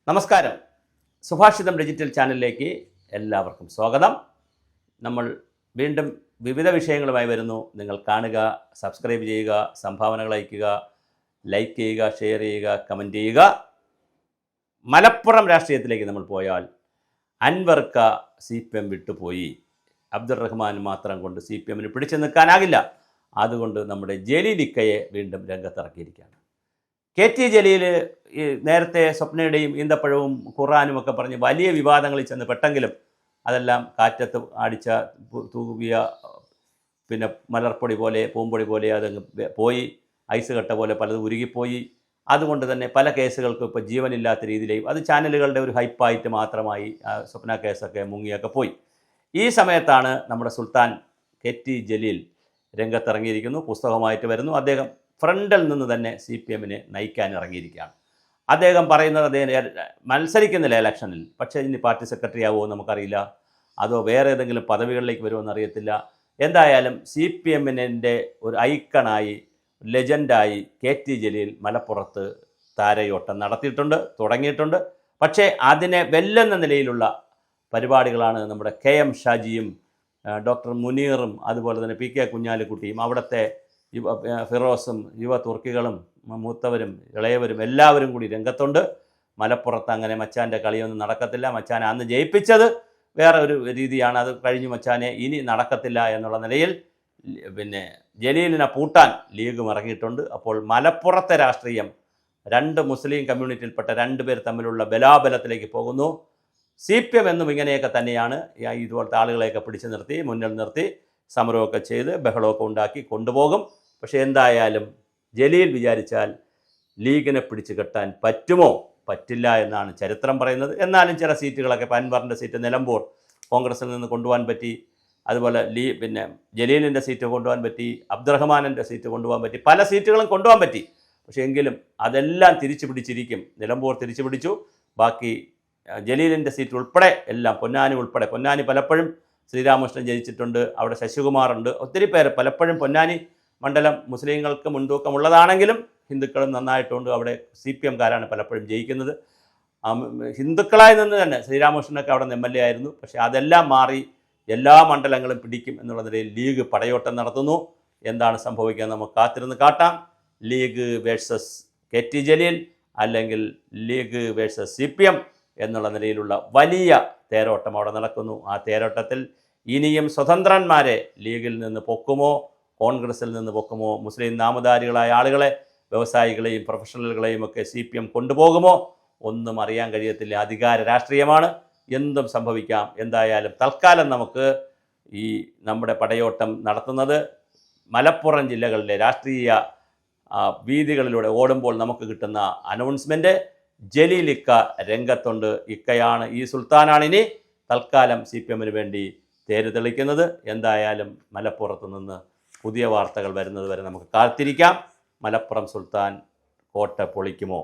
നമസ്കാരം. സുഭാഷിതം ഡിജിറ്റൽ ചാനലിലേക്ക് എല്ലാവർക്കും സ്വാഗതം. നമ്മൾ വീണ്ടും വിവിധ വിഷയങ്ങളുമായി വരുന്നു. നിങ്ങൾ കാണുക, സബ്സ്ക്രൈബ് ചെയ്യുക, സംഭാവനകൾ അയയ്ക്കുക, ലൈക്ക് ചെയ്യുക, ഷെയർ ചെയ്യുക, കമൻറ്റ് ചെയ്യുക. മലപ്പുറം രാഷ്ട്രീയത്തിലേക്ക് നമ്മൾ പോയാൽ അൻവർക്ക CPM വിട്ടുപോയി. അബ്ദുറഹ്മാൻ മാത്രം കൊണ്ട് CPMന് പിടിച്ചു നിൽക്കാനാകില്ല. അതുകൊണ്ട് നമ്മുടെ ജലീലിക്കയെ വീണ്ടും രംഗത്തിറക്കിയിരിക്കുകയാണ്. KT ജലീൽ നേരത്തെ സ്വപ്നയുടെയും ഈന്തപ്പഴവും ഖുർആനും ഒക്കെ പറഞ്ഞ് വലിയ വിവാദങ്ങളിൽ ചെന്ന് പെട്ടെങ്കിലും അതെല്ലാം കാറ്റത്ത് അടിച്ച തൂവിയ പിന്നെ മലർപ്പൊടി പോലെ പൂമ്പൊടി പോലെ അതങ്ങ് പോയി, ഐസ് കട്ട പോലെ പലതും ഉരുകിപ്പോയി. അതുകൊണ്ട് തന്നെ പല കേസുകൾക്കും ഇപ്പോൾ ജീവനില്ലാത്ത രീതിയിലേയും അത് ചാനലുകളുടെ ഒരു ഹൈപ്പായിട്ട് മാത്രമായി സ്വപ്ന കേസൊക്കെ മുങ്ങിയൊക്കെ പോയി. ഈ സമയത്താണ് നമ്മുടെ സുൽത്താൻ KT ജലീൽ രംഗത്തിറങ്ങിയിരിക്കുന്നു. പുസ്തകമായിട്ട് വരുന്നു. അദ്ദേഹം ഫ്രണ്ടിൽ നിന്ന് തന്നെ CPMനെ നയിക്കാൻ ഇറങ്ങിയിരിക്കുകയാണ്. അദ്ദേഹം പറയുന്നത് അദ്ദേഹം മത്സരിക്കുന്നില്ല ഇലക്ഷനിൽ, പക്ഷേ ഇനി പാർട്ടി സെക്രട്ടറി ആവുമോ നമുക്കറിയില്ല, അതോ വേറെ ഏതെങ്കിലും പദവികളിലേക്ക് വരുമോ എന്നറിയത്തില്ല. എന്തായാലും CPMൻ്റെ ഒരു ഐക്കണായി ലെജൻഡായി KT ജലീൽ മലപ്പുറത്ത് താരയോട്ടം നടത്തിയിട്ടുണ്ട്, തുടങ്ങിയിട്ടുണ്ട്. പക്ഷേ അതിനെ വെല്ലുന്ന നിലയിലുള്ള പരിപാടികളാണ് നമ്മുടെ KM ഷാജിയും ഡോക്ടർ മുനീറും അതുപോലെ തന്നെ PK കുഞ്ഞാലിക്കുട്ടിയും അവിടുത്തെ ഫിറോസും യുവ തുർക്കികളും മൂത്തവരും ഇളയവരും എല്ലാവരും കൂടി രംഗത്തുണ്ട്. മലപ്പുറത്ത് അങ്ങനെ മച്ചാൻ്റെ കളിയൊന്നും നടക്കത്തില്ല. മച്ചാനെ അന്ന് ജയിപ്പിച്ചത് വേറെ ഒരു രീതിയാണ്, അത് കഴിഞ്ഞു മച്ചാനെ ഇനി നടക്കത്തില്ല എന്നുള്ള നിലയിൽ പിന്നെ ജലീലിനെ പൂട്ടാൻ ലീഗും ഇറങ്ങിയിട്ടുണ്ട്. അപ്പോൾ മലപ്പുറത്തെ രാഷ്ട്രീയം രണ്ട് മുസ്ലിം കമ്മ്യൂണിറ്റിയിൽപ്പെട്ട രണ്ടുപേർ തമ്മിലുള്ള ബലാബലത്തിലേക്ക് പോകുന്നു. CPM എന്നും ഇങ്ങനെയൊക്കെ തന്നെയാണ്. ഇതുപോലത്തെ ആളുകളെയൊക്കെ പിടിച്ചു നിർത്തി മുന്നിൽ നിർത്തി സമരമൊക്കെ ചെയ്ത് ബഹളമൊക്കെ ഉണ്ടാക്കി കൊണ്ടുപോകും. പക്ഷേ എന്തായാലും ജലീൽ വിചാരിച്ചാൽ ലീഗിനെ പിടിച്ചു കെട്ടാൻ പറ്റുമോ? പറ്റില്ല എന്നാണ് ചരിത്രം പറയുന്നത്. എന്നാലും ചില സീറ്റുകളൊക്കെ അൻവറിൻ്റെ സീറ്റ് നിലമ്പൂർ കോൺഗ്രസിൽ നിന്ന് കൊണ്ടുപോകാൻ പറ്റി, അതുപോലെ പിന്നെ ജലീലിൻ്റെ സീറ്റ് കൊണ്ടുപോകാൻ പറ്റി, അബ്ദുറഹ്മാനിൻ്റെ സീറ്റ് കൊണ്ടുപോകാൻ പറ്റി, പല സീറ്റുകളും കൊണ്ടുപോകാൻ പറ്റി. പക്ഷേ എങ്കിലും അതെല്ലാം തിരിച്ചു പിടിച്ചിരിക്കും. നിലമ്പൂർ തിരിച്ചു പിടിച്ചു, ബാക്കി ജലീലിൻ്റെ സീറ്റ് ഉൾപ്പെടെ എല്ലാം, പൊന്നാനി ഉൾപ്പെടെ. പൊന്നാനി പലപ്പോഴും ശ്രീരാമകൃഷ്ണൻ ജയിച്ചിട്ടുണ്ട്, അവിടെ ശശികുമാറുണ്ട്, ഒത്തിരി പേര്. പലപ്പോഴും പൊന്നാനി മണ്ഡലം മുസ്ലിങ്ങൾക്ക് മുൻതൂക്കമുള്ളതാണെങ്കിലും ഹിന്ദുക്കളും നന്നായിട്ടുണ്ട്. അവിടെ CPMകാരാണ് പലപ്പോഴും ജയിക്കുന്നത്. ഹിന്ദുക്കളായി നിന്ന് തന്നെ ശ്രീരാമകൃഷ്ണനൊക്കെ അവിടെ നിന്ന് MLA ആയിരുന്നു. പക്ഷേ അതെല്ലാം മാറി എല്ലാ മണ്ഡലങ്ങളും പിടിക്കും എന്നുള്ള നിലയിൽ ലീഗ് പടയോട്ടം നടത്തുന്നു. എന്താണ് സംഭവിക്കുക നമുക്ക് കാത്തിരുന്ന് കാട്ടാം. ലീഗ് വേഴ്സസ് KT ജലീൽ അല്ലെങ്കിൽ ലീഗ് വേഴ്സസ് CPM എന്നുള്ള നിലയിലുള്ള വലിയ തേരോട്ടം അവിടെ നടക്കുന്നു. ആ തേരോട്ടത്തിൽ ഇനിയും സ്വതന്ത്രന്മാരെ ലീഗിൽ നിന്ന് പൊക്കുമോ, കോൺഗ്രസിൽ നിന്ന് പൊക്കുമോ, മുസ്ലിം നാമധാരികളായ ആളുകളെ, വ്യവസായികളെയും പ്രൊഫഷണലുകളെയും ഒക്കെ CPM കൊണ്ടുപോകുമോ, ഒന്നും അറിയാൻ കഴിയത്തില്ല. അധികാര രാഷ്ട്രീയമാണ്, എന്തും സംഭവിക്കാം. എന്തായാലും തൽക്കാലം നമുക്ക് ഈ നമ്മുടെ പടയോട്ടം നടത്തുന്നത് മലപ്പുറം ജില്ലകളിലെ രാഷ്ട്രീയ വീതികളിലൂടെ ഓടുമ്പോൾ നമുക്ക് കിട്ടുന്ന അനൗൺസ്മെൻറ്റ് ജലീലിക്ക രംഗത്തുണ്ട്. ഇക്കയാണ്, ഈ സുൽത്താനാണിനി തൽക്കാലം CPMന് വേണ്ടി തേര് തെളിക്കുന്നത്. എന്തായാലും മലപ്പുറത്ത് നിന്ന് പുതിയ വാർത്തകൾ വരുന്നത് വരെ നമുക്ക് കാത്തിരിക്കാം. മലപ്പുറം സുൽത്താൻ കോട്ട പൊളിക്കുമോ?